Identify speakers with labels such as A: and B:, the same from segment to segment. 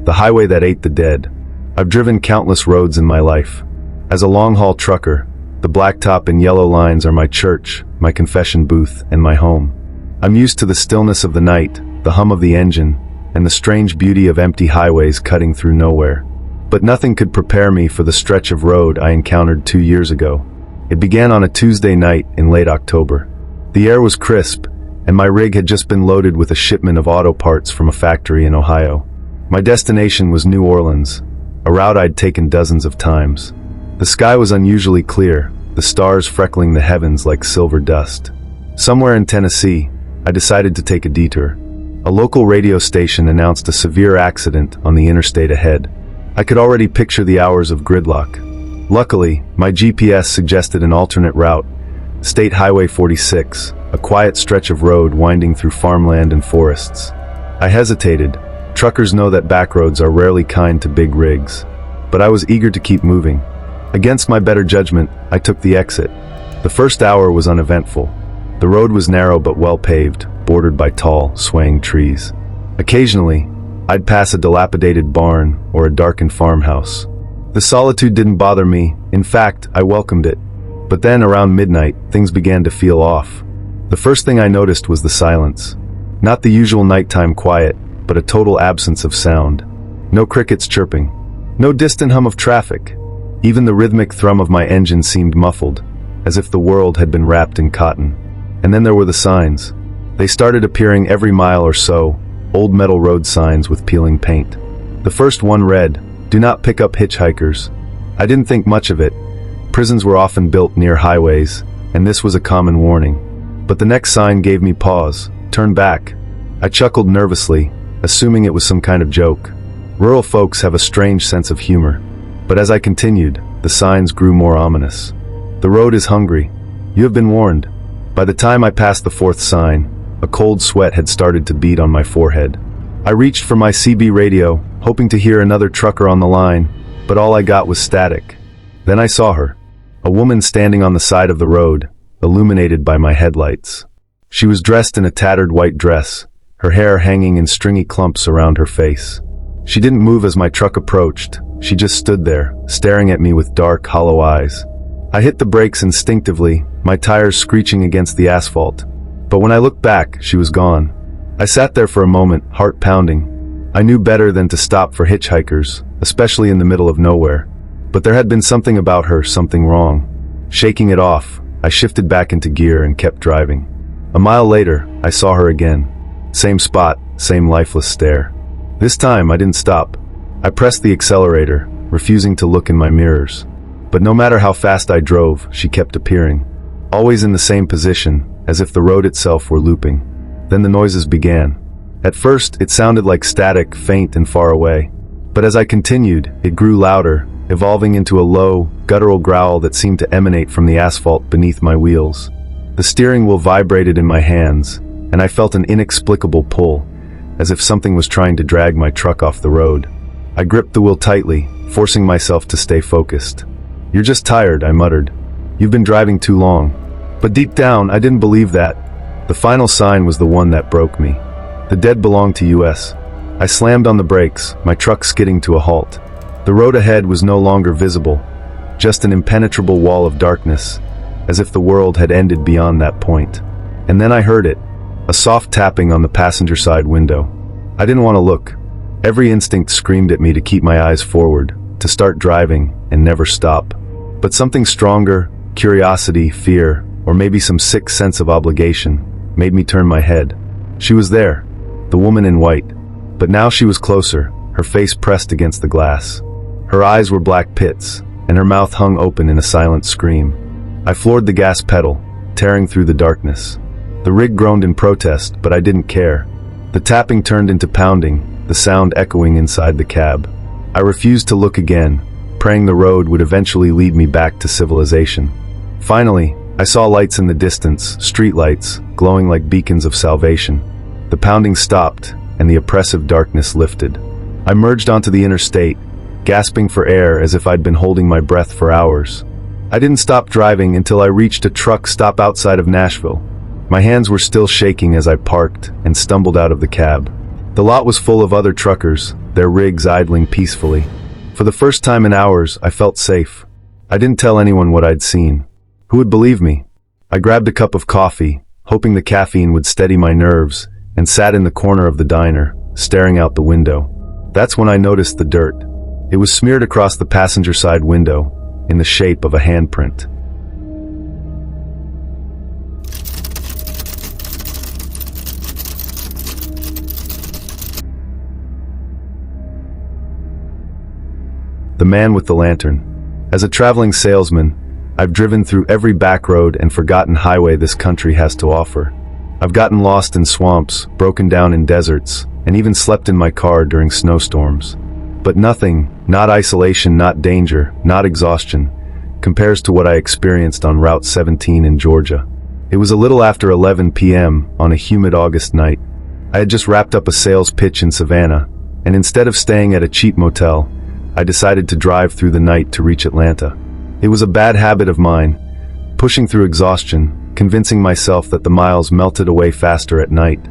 A: the highway that ate the dead. I've driven countless roads in my life. As a long-haul trucker, the blacktop and yellow lines are my church, my confession booth, and my home. I'm used to the stillness of the night, the hum of the engine, and the strange beauty of empty highways cutting through nowhere. But nothing could prepare me for the stretch of road I encountered 2 years ago. It began on a Tuesday night in late October. The air was crisp, and my rig had just been loaded with a shipment of auto parts from a factory in Ohio. My destination was New Orleans, a route I'd taken dozens of times. The sky was unusually clear, the stars freckling the heavens like silver dust. Somewhere in Tennessee, I decided to take a detour. A local radio station announced a severe accident on the interstate ahead. I could already picture the hours of gridlock. Luckily, my GPS suggested an alternate route, State Highway 46, a quiet stretch of road winding through farmland and forests. I hesitated. Truckers know that backroads are rarely kind to big rigs. But I was eager to keep moving. Against my better judgment, I took the exit. The first hour was uneventful. The road was narrow but well paved, bordered by tall, swaying trees. Occasionally, I'd pass a dilapidated barn or a darkened farmhouse. The solitude didn't bother me. In fact, I welcomed it. But then, around midnight, things began to feel off. The first thing I noticed was the silence. Not the usual nighttime quiet, but a total absence of sound. No crickets chirping. No distant hum of traffic. Even the rhythmic thrum of my engine seemed muffled, as if the world had been wrapped in cotton. And then there were the signs. They started appearing every mile or so, old metal road signs with peeling paint. The first one read, "Do not pick up hitchhikers." I didn't think much of it. Prisons were often built near highways, and this was a common warning. But the next sign gave me pause. "Turn back." I chuckled nervously, assuming it was some kind of joke. Rural folks have a strange sense of humor. But as I continued, the signs grew more ominous. "The road is hungry. You have been warned." By the time I passed the fourth sign, a cold sweat had started to beat on my forehead. I reached for my CB radio, hoping to hear another trucker on the line, but all I got was static. Then I saw her, a woman standing on the side of the road, illuminated by my headlights. She was dressed in a tattered white dress, her hair hanging in stringy clumps around her face. She didn't move as my truck approached. She just stood there, staring at me with dark, hollow eyes. I hit the brakes instinctively, my tires screeching against the asphalt. But when I looked back, she was gone. I sat there for a moment, heart pounding. I knew better than to stop for hitchhikers, especially in the middle of nowhere. But there had been something about her, something wrong. Shaking it off, I shifted back into gear and kept driving. A mile later, I saw her again. Same spot, same lifeless stare. This time, I didn't stop. I pressed the accelerator, refusing to look in my mirrors. But no matter how fast I drove, she kept appearing. Always in the same position, as if the road itself were looping. Then the noises began. At first, it sounded like static, faint and far away. But as I continued, it grew louder, evolving into a low, guttural growl that seemed to emanate from the asphalt beneath my wheels. The steering wheel vibrated in my hands, and I felt an inexplicable pull, as if something was trying to drag my truck off the road. I gripped the wheel tightly, forcing myself to stay focused. "You're just tired," I muttered. "You've been driving too long." But deep down, I didn't believe that. The final sign was the one that broke me. The dead belonged to US. I slammed on the brakes, my truck skidding to a halt. The road ahead was no longer visible, just an impenetrable wall of darkness, as if the world had ended beyond that point. And then I heard it, a soft tapping on the passenger side window. I didn't want to look. Every instinct screamed at me to keep my eyes forward, to start driving and never stop. But something stronger, curiosity, fear, or maybe some sick sense of obligation, made me turn my head. She was there, the woman in white. But now she was closer, her face pressed against the glass. Her eyes were black pits, and her mouth hung open in a silent scream. I floored the gas pedal, tearing through the darkness. The rig groaned in protest, but I didn't care. The tapping turned into pounding, the sound echoing inside the cab. I refused to look again, praying the road would eventually lead me back to civilization. Finally, I saw lights in the distance, streetlights, glowing like beacons of salvation. The pounding stopped, and the oppressive darkness lifted. I merged onto the interstate, gasping for air as if I'd been holding my breath for hours. I didn't stop driving until I reached a truck stop outside of Nashville. My hands were still shaking as I parked and stumbled out of the cab. The lot was full of other truckers, their rigs idling peacefully. For the first time in hours, I felt safe. I didn't tell anyone what I'd seen. Who would believe me? I grabbed a cup of coffee, hoping the caffeine would steady my nerves, and sat in the corner of the diner, staring out the window. That's when I noticed the dirt. It was smeared across the passenger side window, in the shape of a handprint. The man with the lantern. As a traveling salesman, I've driven through every back road and forgotten highway this country has to offer. I've gotten lost in swamps, broken down in deserts, and even slept in my car during snowstorms. But nothing, not isolation, not danger, not exhaustion, compares to what I experienced on Route 17 in Georgia. It was a little after 11 p.m. on a humid August night. I had just wrapped up a sales pitch in Savannah, and instead of staying at a cheap motel, I decided to drive through the night to reach Atlanta. It was a bad habit of mine, pushing through exhaustion, convincing myself that the miles melted away faster at night.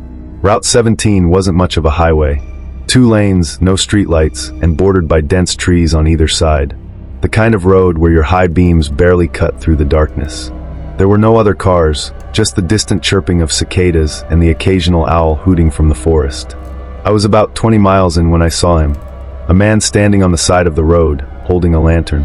A: Route 17 wasn't much of a highway. 2 lanes, no streetlights, and bordered by dense trees on either side. The kind of road where your high beams barely cut through the darkness. There were no other cars, just the distant chirping of cicadas and the occasional owl hooting from the forest. I was about 20 miles in when I saw him. A man standing on the side of the road, holding a lantern.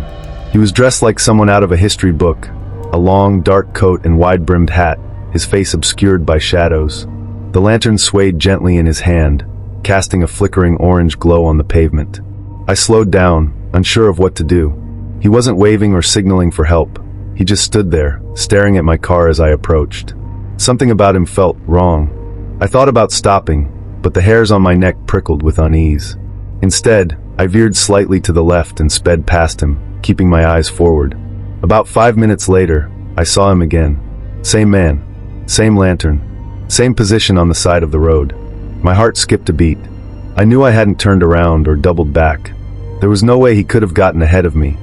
A: He was dressed like someone out of a history book, a long, dark coat and wide-brimmed hat, his face obscured by shadows. The lantern swayed gently in his hand, casting a flickering orange glow on the pavement. I slowed down, unsure of what to do. He wasn't waving or signaling for help. He just stood there, staring at my car as I approached. Something about him felt wrong. I thought about stopping, but the hairs on my neck prickled with unease. Instead, I veered slightly to the left and sped past him, keeping my eyes forward. About 5 minutes later, I saw him again. Same man, same lantern, same position on the side of the road. My heart skipped a beat. I knew I hadn't turned around or doubled back. There was no way he could have gotten ahead of me.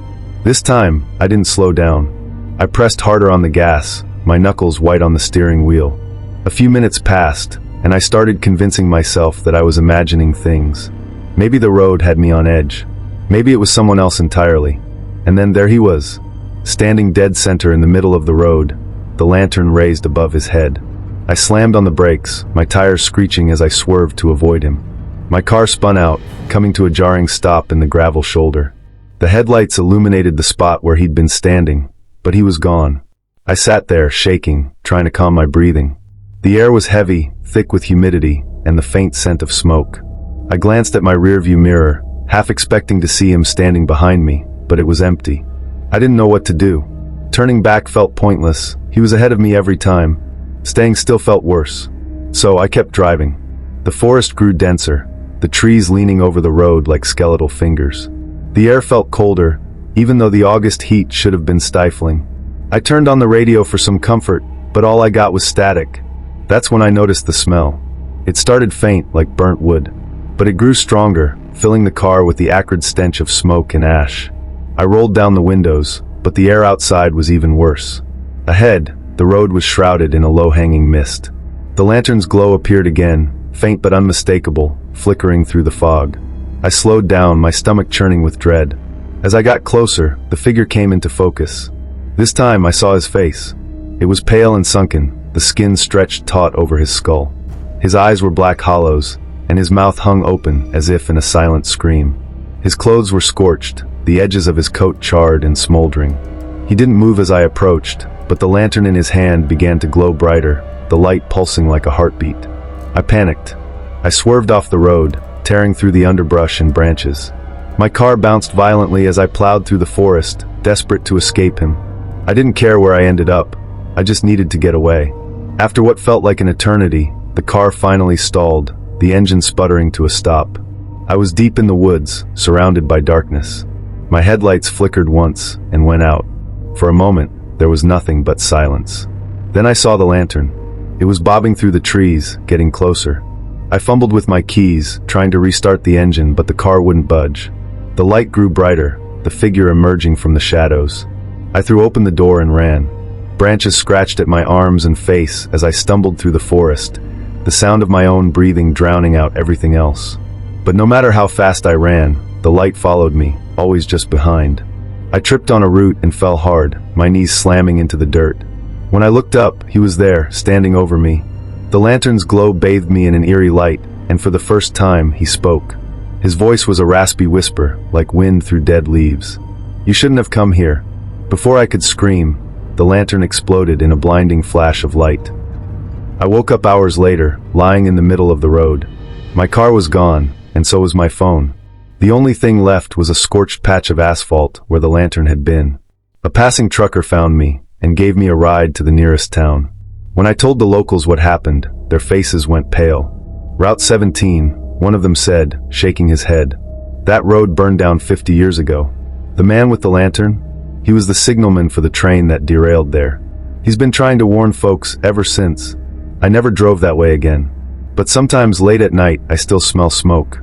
A: This time, I didn't slow down. I pressed harder on the gas, my knuckles white on the steering wheel. A few minutes passed, and I started convincing myself that I was imagining things. Maybe the road had me on edge. Maybe it was someone else entirely. And then there he was, standing dead center in the middle of the road, the lantern raised above his head. I slammed on the brakes, my tires screeching as I swerved to avoid him. My car spun out, coming to a jarring stop in the gravel shoulder. The headlights illuminated the spot where he'd been standing, but he was gone. I sat there, shaking, trying to calm my breathing. The air was heavy, thick with humidity, and the faint scent of smoke. I glanced at my rearview mirror, half expecting to see him standing behind me, but it was empty. I didn't know what to do. Turning back felt pointless. He was ahead of me every time. Staying still felt worse. So I kept driving. The forest grew denser, the trees leaning over the road like skeletal fingers. The air felt colder, even though the August heat should have been stifling. I turned on the radio for some comfort, but all I got was static. That's when I noticed the smell. It started faint, like burnt wood. But it grew stronger, filling the car with the acrid stench of smoke and ash. I rolled down the windows, but the air outside was even worse. Ahead, the road was shrouded in a low-hanging mist. The lantern's glow appeared again, faint but unmistakable, flickering through the fog. I slowed down, my stomach churning with dread. As I got closer, the figure came into focus. This time I saw his face. It was pale and sunken, the skin stretched taut over his skull. His eyes were black hollows, and his mouth hung open as if in a silent scream. His clothes were scorched, the edges of his coat charred and smoldering. He didn't move as I approached, but the lantern in his hand began to glow brighter, the light pulsing like a heartbeat. I panicked. I swerved off the road, tearing through the underbrush and branches. My car bounced violently as I plowed through the forest, desperate to escape him. I didn't care where I ended up. I just needed to get away. After what felt like an eternity, the car finally stalled, the engine sputtering to a stop. I was deep in the woods, surrounded by darkness. My headlights flickered once and went out. For a moment, there was nothing but silence. Then I saw the lantern. It was bobbing through the trees, getting closer. I fumbled with my keys, trying to restart the engine, but the car wouldn't budge. The light grew brighter, the figure emerging from the shadows. I threw open the door and ran. Branches scratched at my arms and face as I stumbled through the forest, the sound of my own breathing drowning out everything else. But no matter how fast I ran, the light followed me, always just behind. I tripped on a root and fell hard, my knees slamming into the dirt. When I looked up, he was there, standing over me. The lantern's glow bathed me in an eerie light, and for the first time, he spoke. His voice was a raspy whisper, like wind through dead leaves. "You shouldn't have come here." Before I could scream, the lantern exploded in a blinding flash of light. I woke up hours later, lying in the middle of the road. My car was gone, and so was my phone. The only thing left was a scorched patch of asphalt where the lantern had been. A passing trucker found me and gave me a ride to the nearest town. When I told the locals what happened, their faces went pale. "Route 17, one of them said, shaking his head. "That road burned down 50 years ago. The man with the lantern? He was the signalman for the train that derailed there. He's been trying to warn folks ever since. I never drove that way again. But sometimes late at night, I still smell smoke.